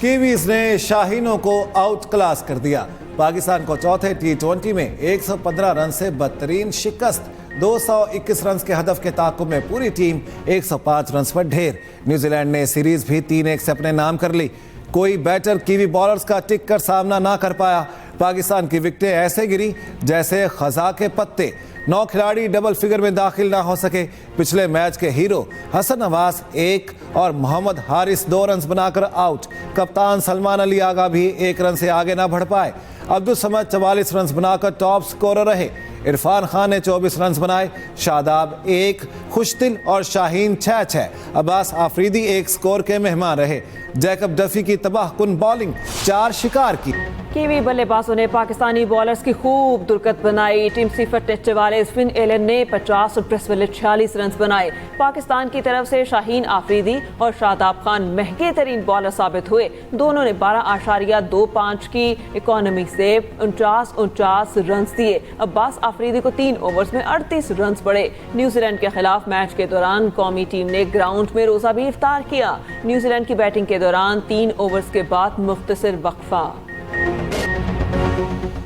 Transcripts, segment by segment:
Kiwis ने शाहीनों को out class कर दिया। पाकिस्तान को चौथे T20 में 115 रन से बदतरीन शिकस्त। 221 रन के हदफ के ताक़ुब में पूरी टीम 105 रन पर ढेर। न्यूजीलैंड ने सीरीज भी 3-1 से अपने नाम कर ली। कोई बैटर कीवी बॉलर्स का टिक कर सामना ना कर पाया। पाकिस्तान की विकेटें ऐसे गिरी जैसे खजा के पत्ते। 9 खिलाड़ी डबल फिगर में दाखिल ना हो सके। पिछले मैच के हीरो हसन नवाज 1 और मोहम्मद हारिस 2 रन बनाकर आउट। कप्तान सलमान अली आगा भी 1 रन से आगे ना बढ़ पाए। अब्दुल समद 44 रन बनाकर टॉप स्कोरर रहे। इरफान खान ने 24 रन बनाए। शादाब 1, खुशदिल और शाहीन 6-6। अब्बास आफरीदी 1 स्कोर के मेहमान रहे। जैकब डफी की तबाहकुन बॉलिंग 4 शिकार की। कीवी बल्लेबाजों ने पाकिस्तानी बॉलर्स की खूब दुर्गत बनाई। टीम सिफर टेस्ट वाले फिन एलन ने 50 और प्रेसवेल 46 रन बनाए। पाकिस्तान की तरफ से शाहीन आफरीदी और शादाब खान महंगे तरीन बॉलर साबित हुए। दोनों ने 12.25 की इकोनॉमी से 49 रन दिए। अब्बास आफरीदी को 3 ओवर्स में 38 रन पड़े। न्यूजीलैंड के खिलाफ मैच के दौरान कौमी टीम ने ग्राउंड में रोजा भी इफ्तार किया। न्यूजीलैंड की बैटिंग के दौरान 3 ओवर्स के बाद मुख्तसर वक्फा।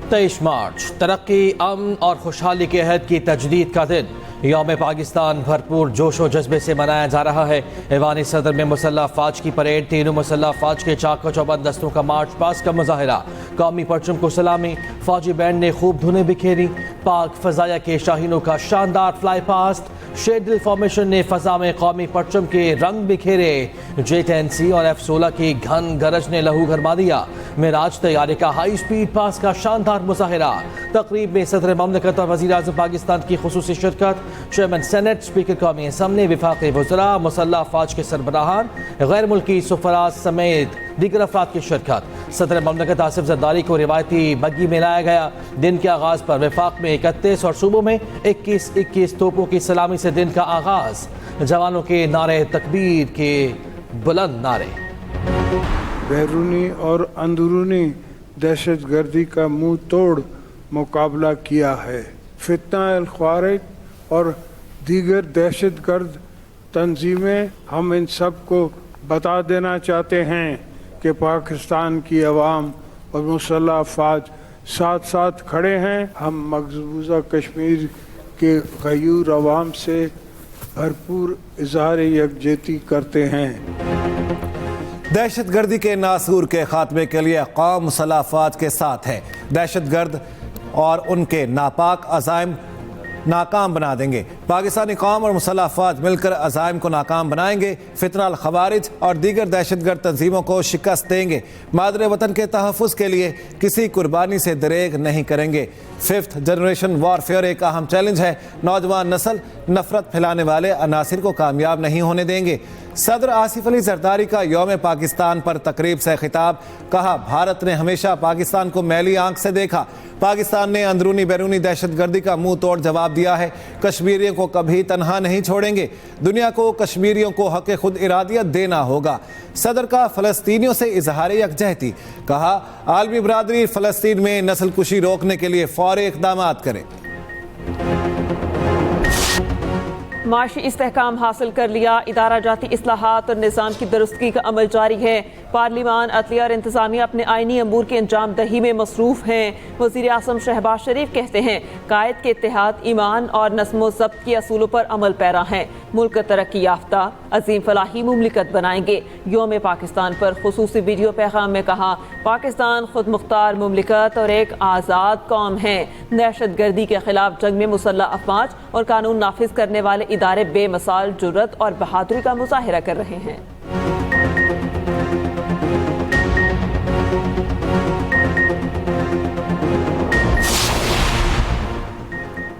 23 मार्च तरक्की, अमन और खुशहाली के अहद की तजदीद का दिन। यौम पाकिस्तान भरपूर जोश व जज्बे से मनाया जा रहा है। ऐवान सदर में मुसल्लह अफवाज की परेड, तीनों मुसल्लह अफवाज के चाक चौबंद दस्तों का मार्च पास्ट का मुजाहिरा, कौमी परचम को सलामी, फौजी बैंड ने खूब धुनें बिखेरी। पाक फजाया के शाहीनों का शानदार फ्लाई पास्ट, शेरदिल फॉर्मेशन ने फजा में कौमी परचम के रंग बिखेरे। J10C और F-16 की घन गरज ने लहू गरमा दिया। मेराज तैयारी का हाई स्पीड पास का शानदार मुजाहिरा। तकरीब में सदर ममलकत और वज़ीर आज़म पाकिस्तान की खुसूसी शिरकत। चेयरमैन सेनेट, स्पीकर कौमी असम्बली, वफाकी वज़रा, मुसल्लह अफवाज के सरबराहान, गैर मुल्की सफ़रा समेत दीगर अफराद की शिरकत। सदर ममलकत आसिफ जरदारी को रिवायती बग्गी में लाया गया। दिन के आगाज़ पर वफाक में 31 और सूबों में 21 तोपों की सलामी से दिन का आगाज़। जवानों के नारे तकबीर के बुलंद नारे। बैरूनी और अंदरूनी दहशत गर्दी का मुंह तोड़ मुकाबला किया है। फितना अल ख्वारिज और दीगर दहशत गर्द तंजीमें, हम इन सब को बता देना चाहते हैं कि पाकिस्तान की अवाम और मुसल्लह अफवाज साथ साथ खड़े हैं। हम मकबूजा कश्मीर के गयूर अवाम से भरपूर इज़हार यकजहती करते हैं। दहशत गर्दी के नासूर के खात्मे के लिए कौम मुसल्लह अफवाज के साथ है। दहशत गर्द और उनके नापाक अज़ाइम नाकाम बना देंगे। पाकिस्तानी कौम और मुसल्लह अफवाज मिलकर अज़ाइम को नाकाम बनाएंगे। फितना अल खवारिज और दीगर दहशतगर्द तंजीमों को शिकस्त देंगे। मादरे वतन के तहफ़्फ़ुज़ के लिए किसी कुर्बानी से दरेग नहीं करेंगे। 5th जनरेशन वॉरफेयर एक अहम चैलेंज है। नौजवान नस्ल नफरत फैलाने वाले अनासिर को कामयाब नहीं होने देंगे। सदर आसिफ अली जरदारी का यौम पाकिस्तान पर तकरीब से खिताब। कहा, भारत ने हमेशा पाकिस्तान को मैली आंख से देखा। पाकिस्तान ने अंदरूनी बैरूनी दहशत गर्दी का मुंह तोड़ जवाब दिया है। कश्मीरियों को कभी तनहा नहीं छोड़ेंगे। दुनिया को कश्मीरियों को हक खुद इरादियत देना होगा। सदर का फ़लस्तीनियों से इजहार यकजहती। कहा, आलमी बरादरी फ़लस्तीन में नस्ल कुशी रोकने के लिए फौरी इक़दामात करे। माशी इस्तेहकाम हासिल कर लिया। इदारा जाती इस्लाहात और निज़ाम की दुरुस्ती का अमल जारी है। पार्लिमान, अदलिया और इंतज़ामिया अपने आइनी अमूर की अंजाम दही में मसरूफ़ हैं। वज़ीर आज़म शहबाज शरीफ कहते हैं, कायद के इत्तेहाद, ईमान और नज़्म व ज़ब्त के असूलों पर अमल पैरा हैं। मुल्क तरक्की याफ्ता अजीम फलाही मुमलिकत बनाएंगे। यौम पाकिस्तान पर खुसूसी वीडियो पैगाम में कहा, पाकिस्तान खुद मुख्तार मुमलिकत और एक आज़ाद कौम है। दहशत गर्दी के खिलाफ जंग में मुसल्लह अफवाज और कानून नाफिज करने वाले इदारे बेमिसाल जुर्रत और बहादुरी का मुजाहिरा कर रहे हैं।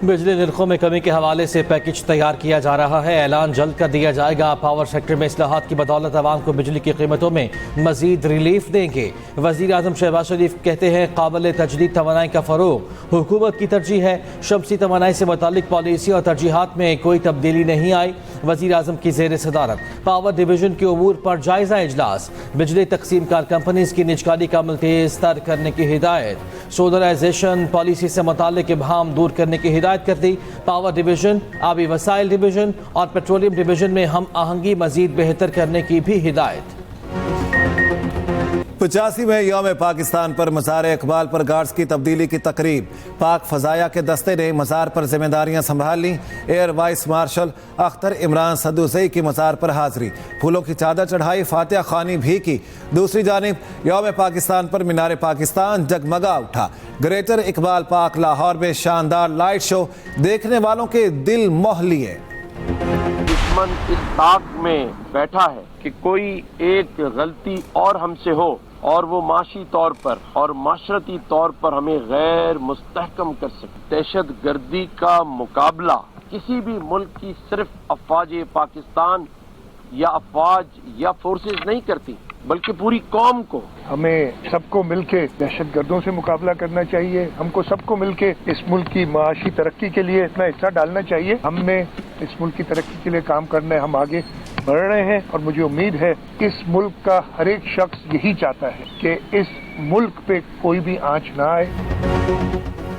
बिजली निर्खों में कमी के हवाले से पैकेज तैयार किया जा रहा है। ऐलान जल्द कर दिया जाएगा। पावर सेक्टर में इस्लाहात की बदौलत आवाम को बिजली की कीमतों में मजीद रिलीफ देंगे। वज़ीर आज़म शहबाज शरीफ कहते हैं, काबिल तजदीद तवानाई का फ़रोग़ हुकूमत की तरजीह है। शमसी तवानाई से मुतालिक पॉलिसी और तरजीहात में कोई तब्दीली नहीं आई। वज़ीर आज़म की ज़ेर सदारत पावर डिवीज़न के अमूर पर जायज़ा इजलास। बिजली तकसीम कार कंपनीज़ की निजकारी का अमल तेज़ तर करने की हिदायत। सोलराइजेशन पॉलिसी से मुतालिक इबहाम दूर करने की हिदायत कर दी। पावर डिवीज़न, आबी वसाइल डिवीज़न और पेट्रोलियम डिवीज़न में हम आहंगी मज़ीद बेहतर करने की भी हिदायत। 85वें यौम पाकिस्तान पर मज़ार इकबाल पर गार्ड्स की तब्दीली की तकरीब। पाक फजाया के दस्ते ने मज़ार पर जिम्मेदारियां संभाल लीं। Air vice marshal Akhtar Imran Sadozai की मज़ार पर हाजिरी, फूलों की चादर चढ़ाई, फातिहा खानी भी की। दूसरी जानिब यौम पाकिस्तान पर मीनार पाकिस्तान जगमगा उठा। ग्रेटर इकबाल पार्क लाहौर में शानदार लाइट शो देखने वालों के दिल मोह लिए। दुश्मन इस ताक में बैठा है कि कोई एक गलती और हमसे हो और वो माशी तौर पर और माशरती तौर पर हमें गैर मुस्तहकम कर सके। दहशत गर्दी का मुकाबला किसी भी मुल्क की सिर्फ अफवाज पाकिस्तान या अफवाज या फोर्सेस नहीं करती, बल्कि पूरी कौम को। हमें सबको मिलके दहशत गर्दों से मुकाबला करना चाहिए। हमको सबको मिलके इस मुल्क की माशी तरक्की के लिए इतना हिस्सा डालना चाहिए। हमने इस मुल्क की तरक्की के लिए काम करना है, हम आगे बढ़ रहे हैं और मुझे उम्मीद है इस मुल्क का हर एक शख्स यही चाहता है कि इस मुल्क पे कोई भी आंच ना आए।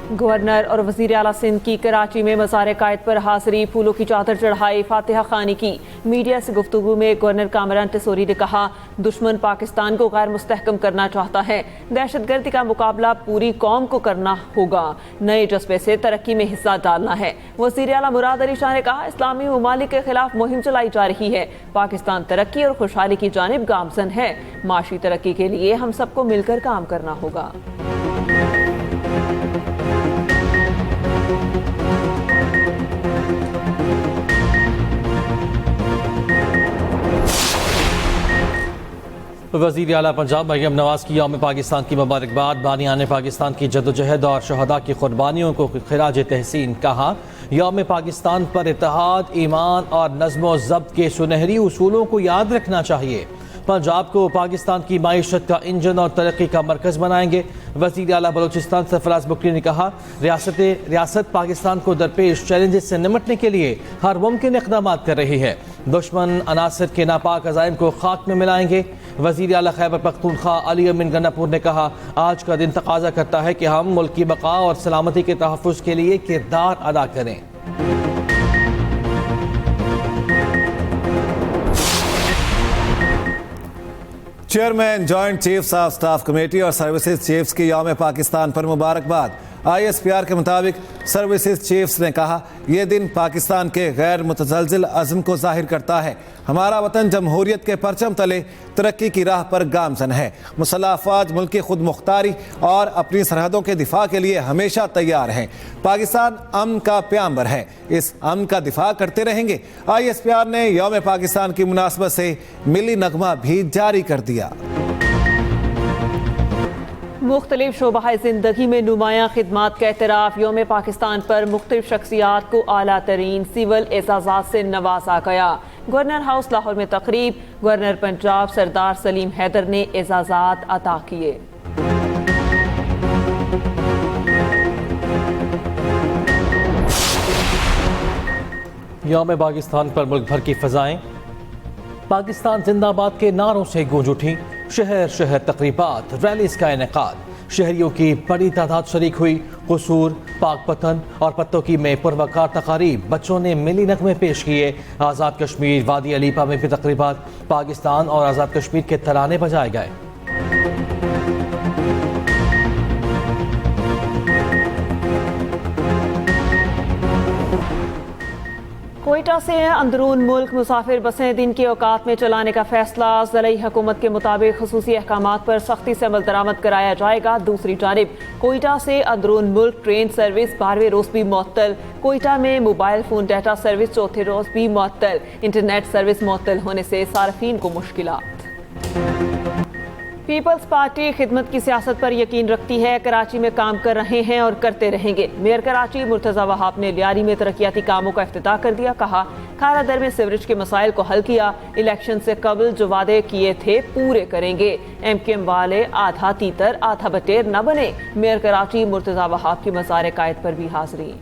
गवर्नर और वजीर आला सिंध की कराची में मज़ार कायद पर हाजिरी, फूलों की चादर चढ़ाई, फातिहा खानी की। मीडिया से गुफ्तगू में गवर्नर कामरान टेसोरी ने कहा, दुश्मन पाकिस्तान को गैर मुस्तहकम करना चाहता है। दहशत गर्दी का मुकाबला पूरी कौम को करना होगा, नए जज्बे से तरक्की में हिस्सा डालना है। वजीर आला मुराद अली शाह ने कहा, इस्लामी ममालिक के खिलाफ मुहिम चलाई जा रही है। पाकिस्तान तरक्की और खुशहाली की जानिब गामजन है। माशी तरक्की के लिए हम सबको मिलकर काम करना होगा। वज़ीर आला पंजाब मरियम नवाज की यौम पाकिस्तान की मुबारकबाद। बानियान पाकिस्तान की जद्दोजहद और शहदा की कुर्बानियों को खिराज तहसीन कहा। यौम पाकिस्तान पर इत्तेहाद, ईमान और नज़्म ज़ब्त के सुनहरी उसूलों को याद रखना चाहिए। पंजाब को पाकिस्तान की माईशत का इंजन और तरक्की का मरकज़ बनाएंगे। वज़ीर आला बलूचिस्तान सरफराज बुकरी ने कहा, रियासत पाकिस्तान को दरपेश चैलेंजेस से निपटने के लिए हर मुमकिन इक़दाम कर रही है। दुश्मन अनासर के नापाक अज़ाइम को खाक में मिलाएंगे। वज़ीर आला खैबर पख्तूनख्वा अली अमीन गन्नापुर ने कहा, आज का दिन तकाजा करता है कि हम मुल्क की बका और सलामती के तहफ़्फ़ुज़ के लिए किरदार अदा करें। Chairman joint chiefs of staff committee और सर्विसेज चीफ्स की यौम पाकिस्तान पर मुबारकबाद। ISPR के मुताबिक सर्विसेज चीफ्स ने कहा, यह दिन पाकिस्तान के गैर मुतज़लज़िल अज़्म को ज़ाहिर करता है। हमारा वतन जमहूरियत के परचम तले तरक्की की राह पर गामज़न है। मुसल्लह अफ़वाज मुल्क की खुद मुख्तारी और अपनी सरहदों के दिफा के लिए हमेशा तैयार हैं। पाकिस्तान अमन का प्याम्बर है, इस अमन का दिफा करते रहेंगे। ISPR ने यौम पाकिस्तान की मुनासबत से मिली नगमा भी जारी कर दिया। मुख्तलिफ शोबाए ज़िंदगी में नुमायाँ खिदमात का एतराफ़। यौम पाकिस्तान पर मुख्तलिफ शख्सियात को आला तरीन सिविल एजाज़ात से नवाजा गया। गवर्नर हाउस लाहौर में तकरीब, गवर्नर पंजाब सरदार सलीम हैदर ने एजाज़ात अता किए। यौम पाकिस्तान पर मुल्क भर की फ़ज़ाएँ पाकिस्तान जिंदाबाद के नारों से गूंज उठी। शहर शहर तकरीबात, रैलीज़ का इनेकाद, शहरियों की बड़ी तादाद शरीक हुई। कसूर, पाकपतन और पत्तोकी में पुरवकार तकारीब, बच्चों ने मिली नगमे पेश किए। आज़ाद कश्मीर वादी अलीपा में भी तकरीबात, पाकिस्तान और आज़ाद कश्मीर के तराने बजाए गए। कोयटा से अंदरून मुल्क मुसाफिर बसें दिन के औकात में चलाने का फैसला। ज़िलाई हुकूमत के मुताबिक खुसूसी अहकामात पर सख्ती से अमल दरामद कराया जाएगा। दूसरी जानिब कोयटा से अंदरून मुल्क ट्रेन सर्विस 12वें रोज़ भी मुअत्तल। कोयटा में मोबाइल फ़ोन डाटा सर्विस चौथे रोज़ भी मुअत्तल। इंटरनेट सर्विस मुअत्तल होने से सार्फिन को मुश्किलात। पीपल्स पार्टी खिदमत की सियासत पर यकीन रखती है। कराची में काम कर रहे हैं और करते रहेंगे। मेयर कराची मुर्तज़ा वहाब ने लियारी में तरक्याती कामों का इफ्तिताह कर दिया। कहा, खारा दर में सीवरेज के मसाइल को हल किया। इलेक्शन से कबल जो वादे किए थे पूरे करेंगे। MQM वाले आधा तीतर आधा बटेर न बने। मेयर कराची मुर्तज़ा वहाब की मज़ार कायद पर भी हाजिरी।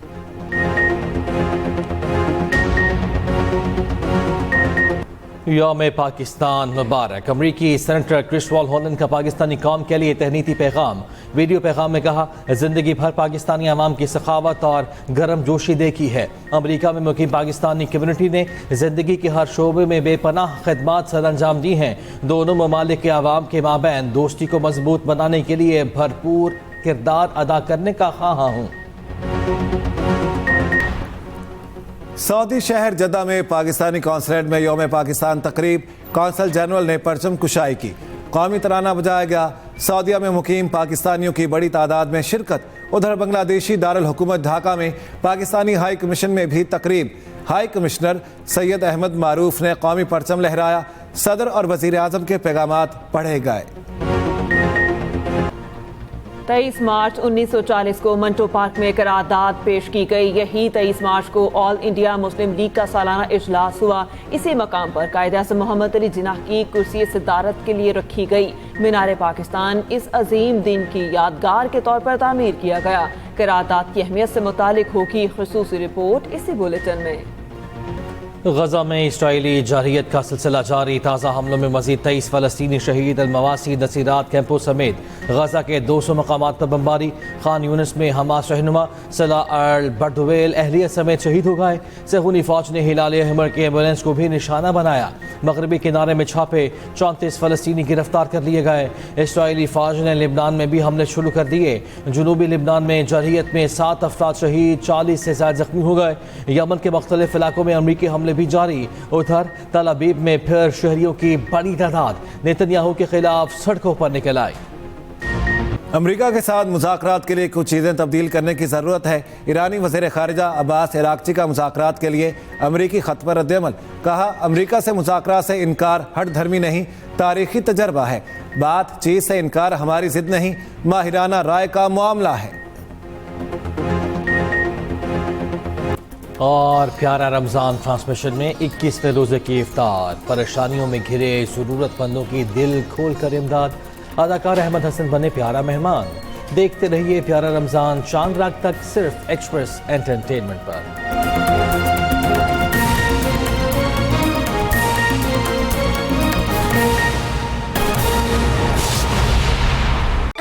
یوم پاکستان مبارک۔ امریکی سینیٹر کرسٹوفر ہولند کا پاکستانی قوم کے لیے تہنیتی پیغام۔ ویڈیو پیغام میں کہا، زندگی بھر پاکستانی عوام کی سخاوت اور گرم جوشی دیکھی ہے۔ امریکہ میں مقیم پاکستانی کمیونٹی نے زندگی کے ہر شعبے میں بے پناہ خدمات سر انجام دی ہیں۔ دونوں ممالک کے عوام کے مابین دوستی کو مضبوط بنانے کے لیے بھرپور کردار ادا کرنے کا خواہاں ہوں۔ سعودی شہر جدہ میں پاکستانی قونصلیٹ میں یوم پاکستان تقریب، قونصل جنرل نے پرچم کشائی کی، قومی ترانہ بجایا گیا۔ سعودیہ میں مقیم پاکستانیوں کی بڑی تعداد میں شرکت۔ ادھر بنگلہ دیشی دارالحکومت ڈھاکہ میں پاکستانی ہائی کمیشن میں بھی تقریب۔ ہائی کمشنر سید احمد معروف نے قومی پرچم لہرایا، صدر اور وزیر اعظم کے پیغامات پڑھے گئے۔ 23 مارچ 1940 کو منٹو پارک میں قرارداد پیش کی گئی۔ یہی 23 مارچ کو آل انڈیا مسلم لیگ کا سالانہ اجلاس ہوا۔ اسی مقام پر قائد اعظم محمد علی جناح کی کرسی صدارت کے لیے رکھی گئی۔ مینار پاکستان اس عظیم دن کی یادگار کے طور پر تعمیر کیا گیا۔ قرارداد کی اہمیت سے متعلق ہوگی خصوصی رپورٹ اسی بلیٹن میں۔ غزہ میں اسرائیلی جارحیت کا سلسلہ جاری۔ تازہ حملوں میں مزید 23 فلسطینی شہید، المواسی نصیرات کیمپوں سمیت غزہ کے 200 مقامات پر بمباری۔ خان یونس میں حماس رہنما صلاح البردویل اہلیہ سمیت شہید ہو گئے۔ صہیونی فوج نے ہلال احمر کے ایمبولینس کو بھی نشانہ بنایا۔ مغربی کنارے میں چھاپے، 34 فلسطینی گرفتار کر لیے گئے۔ اسرائیلی فوج نے لبنان میں بھی حملے شروع کر دیے۔ جنوبی لبنان میں جارحیت میں 7 افراد شہید، 40 سے زائد زخمی ہو گئے۔ یمن کے مختلف علاقوں میں امریکی حملے بھی جاری۔ ادھر تل ابیب میں پھر شہریوں کی بڑی تعداد نیتنیاہو کے خلاف سڑکوں پر نکل آئی۔ امریکہ کے ساتھ مذاکرات کے لیے کچھ چیزیں تبدیل کرنے کی ضرورت ہے۔ ایرانی وزیر خارجہ عباس عراقچی کا مذاکرات کے لیے امریکی خط پر رد عمل۔ کہا، امریکہ سے مذاکرات سے انکار ہٹ دھرمی نہیں، تاریخی تجربہ ہے۔ بات چیت سے انکار ہماری ضد نہیں، ماہرانہ رائے کا معاملہ ہے۔ اور پیارا رمضان ٹرانسمیشن میں 21ویں روزے کی افطار۔ پریشانیوں میں گھرے ضرورت مندوں کی دل کھول کر امداد۔ اداکار احمد حسن بنے پیارا مہمان۔ دیکھتے رہیے پیارا رمضان چاند رات تک، صرف ایکسپریس انٹرٹینمنٹ پر۔